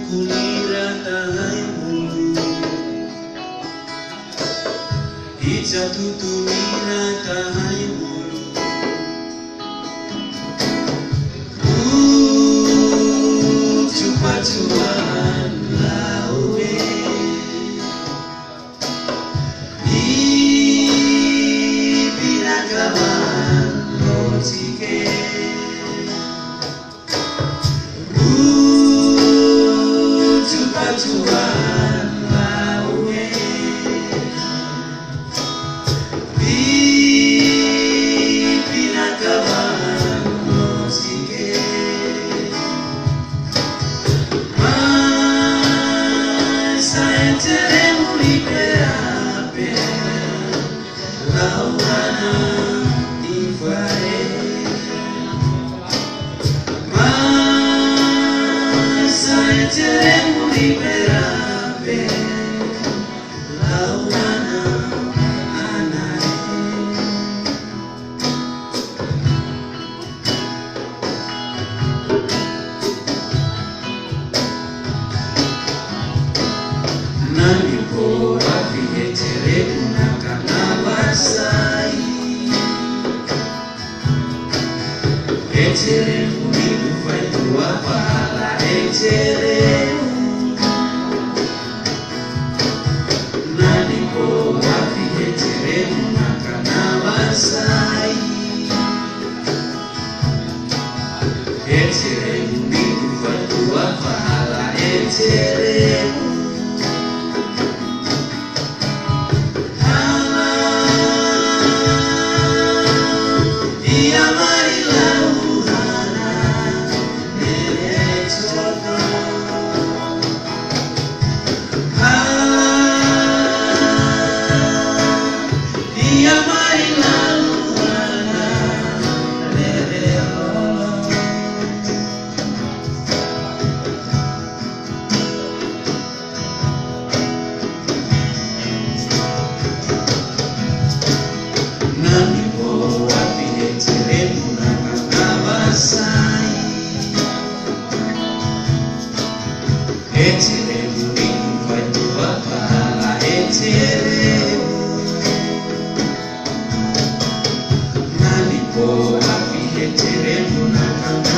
kulirata haimulu Icha tutulirata haimulu Chupa-chupan lawe Ibinagawan lotike Chupa-chupan lawe Ibinagawan lotike Teremo liberape lawana ifae Masa teremo liberape lawana anae Nani pora vihetere unakana wasai Etere unidu faitu wapala etere Nani pora vihetere unakana wasai Etere unidu faitu wapala etere Etere unidu faitu wapala etere Nani po api etere unakana